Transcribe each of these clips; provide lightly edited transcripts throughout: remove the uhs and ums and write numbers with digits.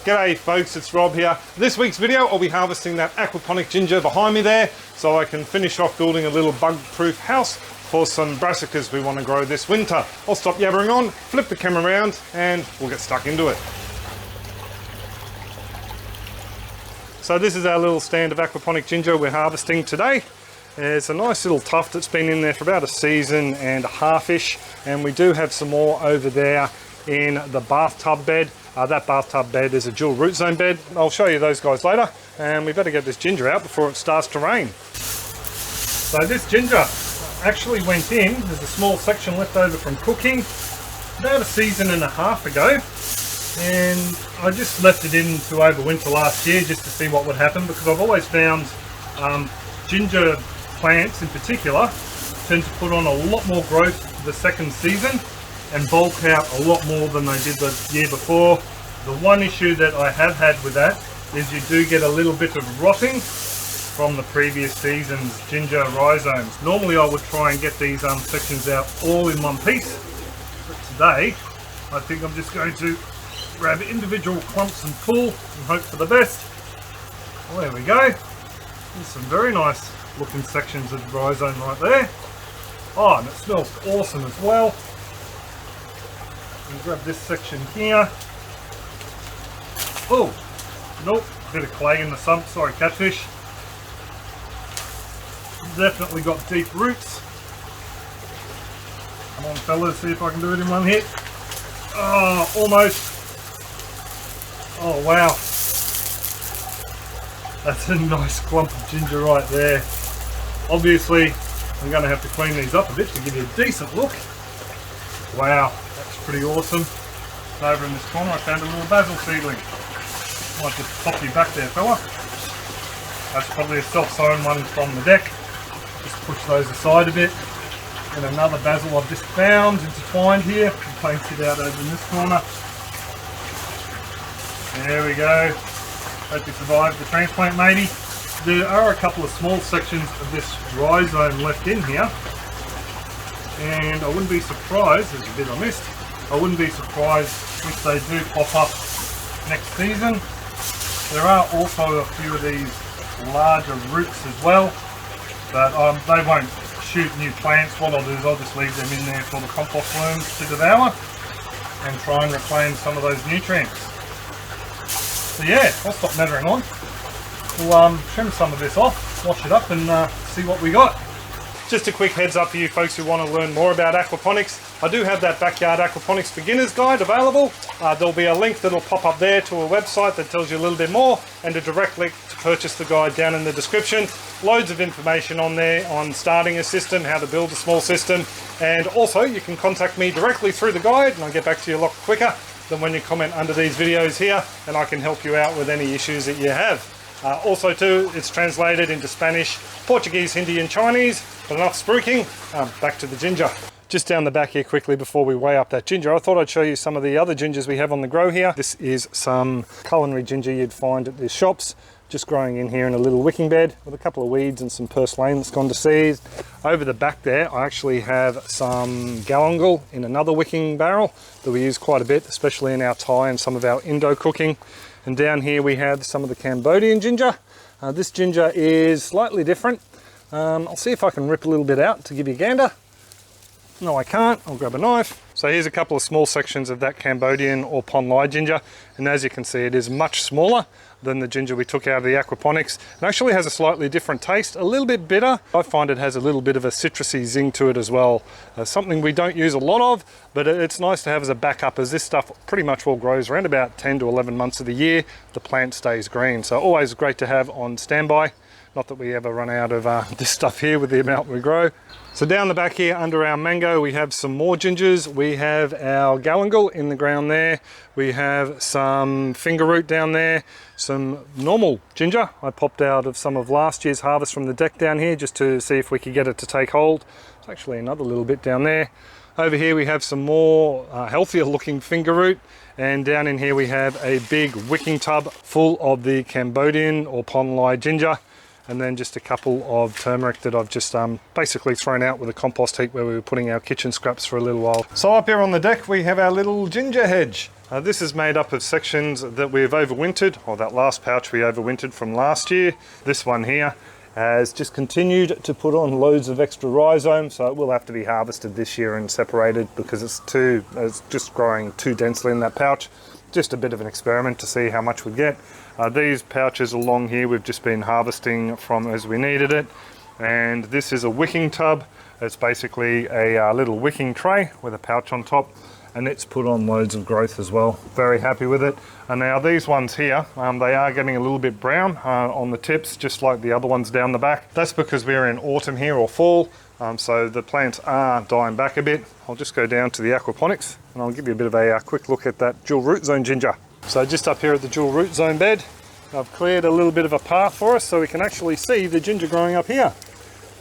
G'day folks, it's Rob here. This week's video I'll be harvesting that aquaponic ginger behind me there so I can finish off building a little bug-proof house for some brassicas we want to grow this winter. I'll stop yabbering on, flip the camera around and we'll get stuck into it. So this is our little stand of aquaponic ginger we're harvesting today. It's a nice little tuft that's been in there for about a season and a half-ish, and we do have some more over there in the bathtub bed. That bathtub bed is a dual root zone bed. I'll show you those guys later, and we better get this ginger out before it starts to rain. So this ginger actually went in, there's a small section left over from cooking about a season and a half ago, and I just left it in to overwinter last year just to see what would happen, because I've always found ginger plants in particular tend to put on a lot more growth the second season and bulk out a lot more than they did the year before. The one issue that I have had with that is you do get a little bit of rotting from the previous season's ginger rhizomes. Normally I would try and get these sections out all in one piece, but today I think I'm just going to grab individual clumps and pull and hope for the best. Well, there we go. There's some very nice looking sections of rhizome right there. Oh, and it smells awesome as well. Grab this section here. Oh, nope, bit of clay in the sump, sorry catfish. Definitely got deep roots. Come on fellas, see if I can do it in one hit. Oh, almost. Oh wow. That's a nice clump of ginger right there. Obviously, I'm going to have to clean these up a bit to give you a decent look. Wow. Pretty awesome. Over in this corner I found a little basil seedling. Might just pop you back there, fella. That's probably a self-sown one from the deck. Just push those aside a bit. And another basil I've just found intertwined here. I'm planted it out over in this corner. There we go. Hope you survived the transplant, matey. There are a couple of small sections of this rhizome left in here, and I wouldn't be surprised, there's a bit I missed, I wouldn't be surprised if they do pop up next season. There are also a few of these larger roots as well, but they won't shoot new plants. What I'll do is I'll just leave them in there for the compost worms to devour and try and reclaim some of those nutrients. So yeah, I'll stop nattering on. We'll trim some of this off, wash it up and see what we got. Just a quick heads up for you folks who want to learn more about aquaponics. I do have that Backyard Aquaponics Beginner's Guide available. There'll be a link that'll pop up there to a website that tells you a little bit more, and a direct link to purchase the guide down in the description. Loads of information on there on starting a system, how to build a small system, and also you can contact me directly through the guide and I'll get back to you a lot quicker than when you comment under these videos here, and I can help you out with any issues that you have. Also too, it's translated into Spanish, Portuguese, Hindi and Chinese. But enough spruiking, back to the ginger. Just down the back here quickly before we weigh up that ginger, I thought I'd show you some of the other gingers we have on the grow here. This is some culinary ginger you'd find at the shops, just growing in here in a little wicking bed with a couple of weeds and some purslane that's gone to seed. Over the back there, I actually have some galangal in another wicking barrel that we use quite a bit, especially in our Thai and some of our Indo cooking. And down here we have some of the Cambodian ginger. This ginger is slightly different. I'll see if I can rip a little bit out to give you a gander. No, I can't. I'll grab a knife. So here's a couple of small sections of that Cambodian or pond lai ginger, and as you can see, it is much smaller than the ginger we took out of the aquaponics. It actually has a slightly different taste, a little bit bitter. I find it has a little bit of a citrusy zing to it as well. Something we don't use a lot of, but it's nice to have as a backup, as this stuff pretty much all grows around about 10 to 11 months of the year. The plant stays green, so always great to have on standby. Not that we ever run out of this stuff here with the amount we grow. So down the back here under our mango we have some more gingers. We have our galangal in the ground there. We have some finger root down there. Some normal ginger I popped out of some of last year's harvest from the deck down here just to see if we could get it to take hold. There's actually another little bit down there. Over here we have some more healthier looking finger root, and down in here we have a big wicking tub full of the Cambodian or pond lai ginger. and then just a couple of turmeric that I've just basically thrown out with a compost heap where we were putting our kitchen scraps for a little while. So up here on the deck we have our little ginger hedge. This is made up of sections that we've overwintered, or that last pouch we overwintered from last year. This one here has just continued to put on loads of extra rhizome, so it will have to be harvested this year and separated because it's just growing too densely in that pouch. Just a bit of an experiment to see how much we get. These pouches along here we've just been harvesting from as we needed it. And this is a wicking tub. It's basically a little wicking tray with a pouch on top, and it's put on loads of growth as well. Very happy with it. And now these ones here, they are getting a little bit brown on the tips, just like the other ones down the back. That's because we're in autumn here, or fall, so the plants are dying back a bit. I'll just go down to the aquaponics and I'll give you a bit of a quick look at that dual root zone ginger. So just up here at the dual root zone bed, I've cleared a little bit of a path for us so we can actually see the ginger growing up here.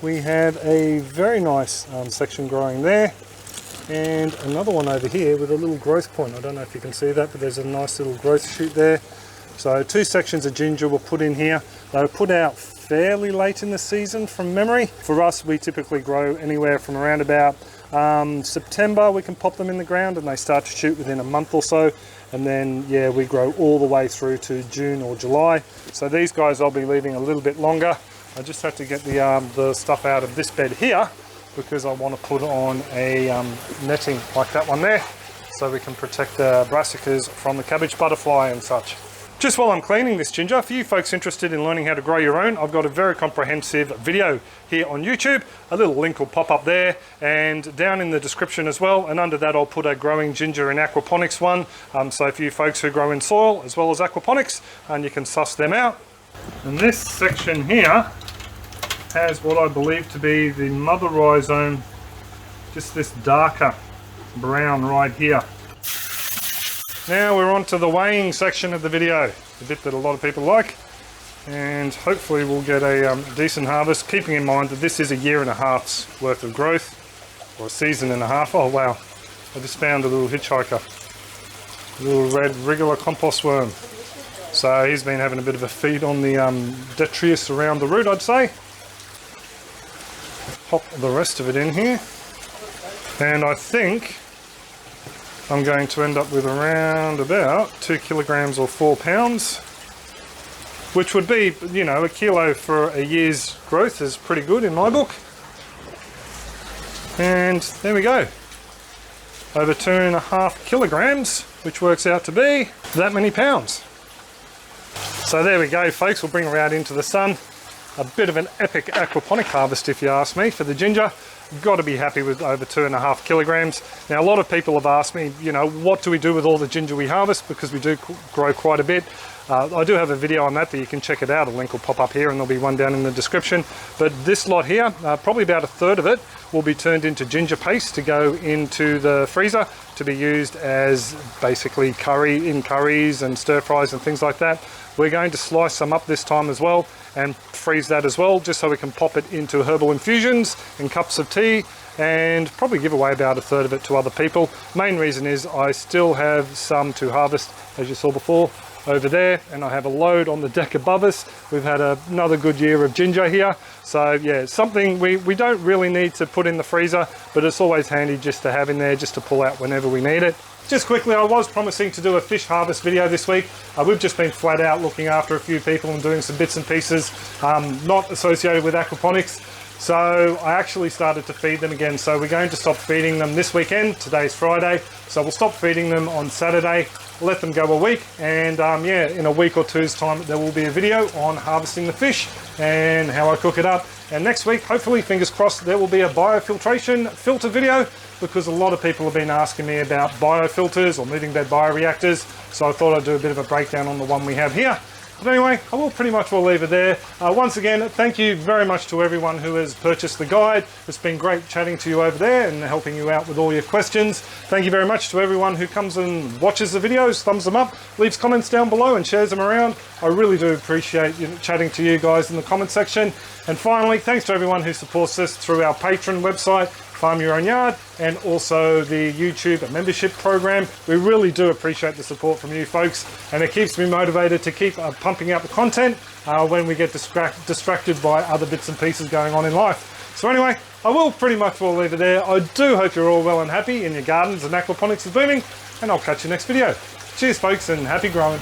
We have a very nice section growing there, and another one over here with a little growth point. I don't know if you can see that, but there's a nice little growth shoot there. So 2 sections of ginger were put in here. They were put out fairly late in the season from memory. For us, we typically grow anywhere from around about September. We can pop them in the ground and they start to shoot within a month or so. And then, yeah, we grow all the way through to June or July. So these guys I'll be leaving a little bit longer. I just have to get the stuff out of this bed here, because I want to put on a netting like that one there, so we can protect the brassicas from the cabbage butterfly and such. Just while I'm cleaning this ginger, for you folks interested in learning how to grow your own, I've got a very comprehensive video here on YouTube. A little link will pop up there and down in the description as well, and under that I'll put a growing ginger in aquaponics one, so for you folks who grow in soil as well as aquaponics, and you can suss them out. And this section here has what I believe to be the mother rhizome, just this darker brown right here. Now we're on to the weighing section of the video, the bit that a lot of people like, and hopefully we'll get a decent harvest, keeping in mind that this is a 1.5 years worth of growth, or a season and a half. Oh wow, I just found a little hitchhiker, a little red regular compost worm. So he's been having a bit of a feed on the detritus around the root, I'd say. Pop the rest of it in here, and I think I'm going to end up with around about 2 kilograms or 4 pounds, which would be, you know, 1 kilo for a year's growth is pretty good in my book. And there we go, over 2.5 kilograms, which works out to be that many pounds. So there we go, folks. We'll bring her out into the sun. A bit of an epic aquaponic harvest, if you ask me, for the ginger. Got to be happy with over 2.5 kilograms. Now, a lot of people have asked me, you know, what do we do with all the ginger we harvest, because we do grow quite a bit. I do have a video on that you can check it out. A link will pop up here and there'll be one down in the description. But this lot here, probably about 1/3 of it will be turned into ginger paste to go into the freezer to be used as basically curries and stir fries and things like that. We're going to slice some up this time as well and freeze that as well, just so we can pop it into herbal infusions and cups of tea, and probably give away about 1/3 of it to other people. Main reason is I still have some to harvest, as you saw before, over there, and I have a load on the deck above us. We've had another good year of ginger here, so yeah, something we don't really need to put in the freezer, but it's always handy just to have in there, just to pull out whenever we need it. Just quickly, I was promising to do a fish harvest video this week. We've just been flat out looking after a few people and doing some bits and pieces not associated with aquaponics. So I actually started to feed them again. So we're going to stop feeding them this weekend. Today's Friday. So we'll stop feeding them on Saturday, let them go a week. And yeah, in a week or two's time, there will be a video on harvesting the fish and how I cook it up. And next week, hopefully, fingers crossed, there will be a biofiltration filter video, because a lot of people have been asking me about biofilters or moving bed bioreactors. So I thought I'd do a bit of a breakdown on the one we have here. But anyway, I will pretty much leave it there. Once again, thank you very much to everyone who has purchased the guide. It's been great chatting to you over there and helping you out with all your questions. Thank you very much to everyone who comes and watches the videos, thumbs them up, leaves comments down below and shares them around. I really do appreciate chatting to you guys in the comment section. And finally, thanks to everyone who supports us through our Patreon website, Farm Your Own Yard, and also the YouTube membership program. We really do appreciate the support from you folks, and it keeps me motivated to keep pumping out the content when we get distracted by other bits and pieces going on in life. So anyway, I will pretty much leave it there. I do hope you're all well and happy in your gardens and aquaponics is booming, and I'll catch you next video. Cheers folks, and happy growing.